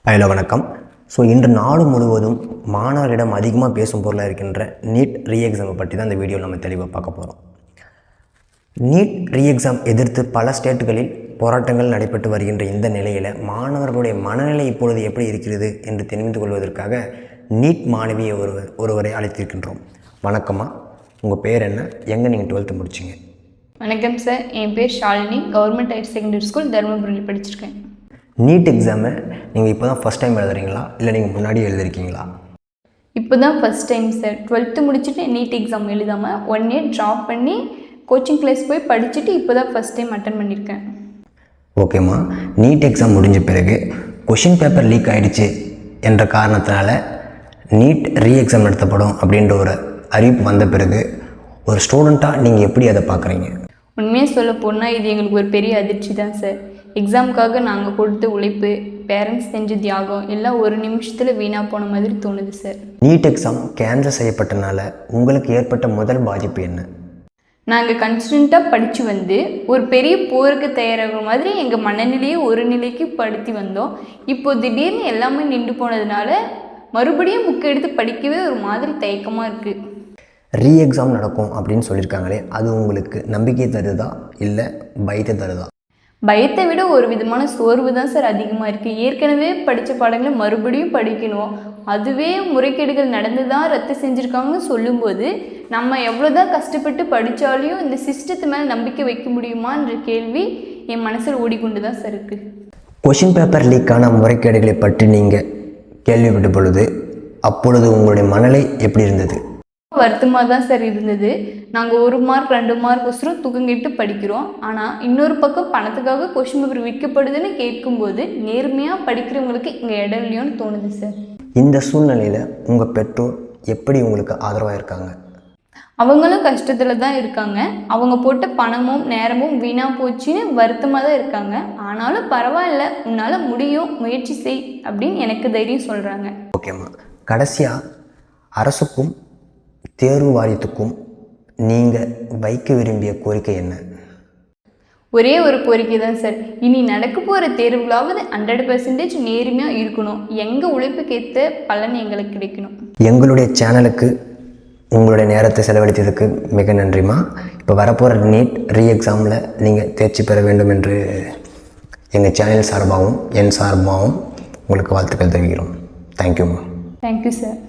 Hello வணக்கம். இன்று நாடு முழுவதும் மாணவர்களிடம் அதிகமாக பேசும் பொருளாக இருக்கின்ற நீட் ரீஎக்ஸாமை பற்றி தான் இந்த வீடியோவில் நம்ம தெளிவாக பார்க்க போகிறோம். நீட் ரீஎக்ஸாம் எதிர்த்து பல ஸ்டேட்டுகளில் போராட்டங்கள் நடைபெற்று வருகின்ற இந்த நிலையில் மாணவர்களுடைய மனநிலை இப்பொழுது எப்படி இருக்கிறது என்று தெரிந்து கொள்வதற்காக நீட் மாணவியை ஒருவரை அழைத்திருக்கின்றோம். வணக்கம்மா, உங்கள் பேர் என்ன, எங்கே நீங்கள் 12th முடிச்சிங்க? வணக்கம் சார், என் பேர் Shalini. Government higher secondary school தருமபுரியில் படிச்சிருக்கேன். நீட் எக்ஸாமை நீங்கள் இப்போ தான் ஃபஸ்ட் டைம் எழுதுறீங்களா, இல்லை நீங்கள் முன்னாடி எழுதிருக்கீங்களா? இப்போ தான் ஃபஸ்ட் டைம் சார். 12th முடிச்சுட்டு நீட் எக்ஸாம் எழுதாமல் 1 year ட்ராப் பண்ணி கோச்சிங் கிளாஸ் போய் படிச்சுட்டு இப்போ தான் ஃபஸ்ட் டைம் அட்டன் பண்ணியிருக்கேன். ஓகேம்மா, நீட் எக்ஸாம் முடிஞ்ச பிறகு கொஷின் பேப்பர் லீக் ஆகிடுச்சு என்ற காரணத்தினால நீட் ரீஎக்ஸாம் நடத்தப்படும் அப்படின்ற ஒரு அறிவிப்பு வந்த பிறகு ஒரு ஸ்டூடெண்ட்டாக நீங்கள் எப்படி அதை பார்க்குறீங்க? உண்மையாக சொல்ல போனால் இது எங்களுக்கு ஒரு பெரிய அதிர்ச்சி தான் சார். எக்ஸாமுக்காக நாங்கள் கொடுத்த உழைப்பு, பேரண்ட்ஸ் செஞ்ச தியாகம் எல்லாம் ஒரு நிமிஷத்தில் வீணாக போன மாதிரி தோணுது சார். நீட் எக்ஸாம் கேன்சல் செய்யப்பட்டனால உங்களுக்கு ஏற்பட்ட முதல் பாதிப்பு என்ன? நாங்கள் கன்ஸ்டண்ட்டாக படித்து வந்து ஒரு பெரிய போருக்கு தயாராகிற மாதிரி எங்கள் மனநிலையை ஒரு நிலைக்கு படுத்தி வந்தோம். இப்போது திடீர்னு எல்லாமே நின்று போனதுனால மறுபடியும் புக் எடுத்து படிக்கவே ஒரு மாதிரி தயக்கமாக இருக்குது. ரீஎக்ஸாம் நடக்கும் அப்படின்னு சொல்லியிருக்காங்களே, அது உங்களுக்கு நம்பிக்கை தருதா இல்லை பயத்தை தருதா? பயத்தை விட ஒரு விதமான சோர்வு தான் சார் அதிகமாக இருக்குது. ஏற்கனவே படித்த பாடங்களை மறுபடியும் படிக்கணும், அதுவே முறைகேடுகள் நடந்து தான் ரத்து செஞ்சுருக்காங்கன்னு சொல்லும்போது நம்ம எவ்வளோ தான் கஷ்டப்பட்டு படித்தாலையும் இந்த சிஸ்டத்து மேலே நம்பிக்கை வைக்க முடியுமான்ற கேள்வி என் மனசில் ஓடிக்கொண்டு தான் சார் இருக்குது. கொஷின் பேப்பர் லீக்கான முறைகேடுகளை பற்றி நீங்கள் கேள்விப்பட்ட பொழுது அப்பொழுது உங்களுடைய மனநிலை எப்படி இருந்தது? வருத்தமாக தான் சார் இருந்தது. நாங்கள் 1 மார்க் 2 மார்க் ஒசரம் தூக்கங்கிட்டு படிக்கிறோம். ஆனால் இன்னொரு பக்கம் பணத்துக்காக கொஷின் பேப்பர் விற்கப்படுதுன்னு கேட்கும்போது நேர்மையாக படிக்கிறவங்களுக்கு இங்கே இடம் இல்லையோன்னு தோணுது சார். இந்த சூழ்நிலையில் உங்கள் பெற்றோர் எப்படி உங்களுக்கு ஆதரவாக இருக்காங்க? அவங்களும் கஷ்டத்தில் தான் இருக்காங்க. அவங்க போட்ட பணமும் நேரமும் வீணாக போச்சுன்னு வருத்தமாக தான் இருக்காங்க. ஆனாலும் பரவாயில்ல, உன்னால் முடியும், முயற்சி செய் அப்படின்னு எனக்கு தைரியம் சொல்கிறாங்க. ஓகேம்மா, கடைசியாக அரசுக்கும் தேர்வு வாரியத்துக்கும் நீங்கள் வைக்க விரும்பிய கோரிக்கை என்ன? ஒரே ஒரு கோரிக்கை தான் சார். இனி நடக்க போகிற தேர்வுகளாவது 100% நேர்மையாக இருக்கணும். எங்கள் உழைப்புக்கேற்ற பலன் எங்களுக்கு கிடைக்கணும். எங்களுடைய சேனலுக்கு உங்களுடைய நேரத்தை செலவழித்ததுக்கு மிக நன்றிம்மா. இப்போ வரப்போகிற நீட் ரீஎக்ஸாமில் நீங்கள் தேர்ச்சி பெற வேண்டும் என்று எங்கள் சேனல் சார்பாகவும் என் சார்பாகவும் உங்களுக்கு வாழ்த்துக்கள் தெரிவிக்கிறோம். தேங்க்யூம்மா. Thank you sir.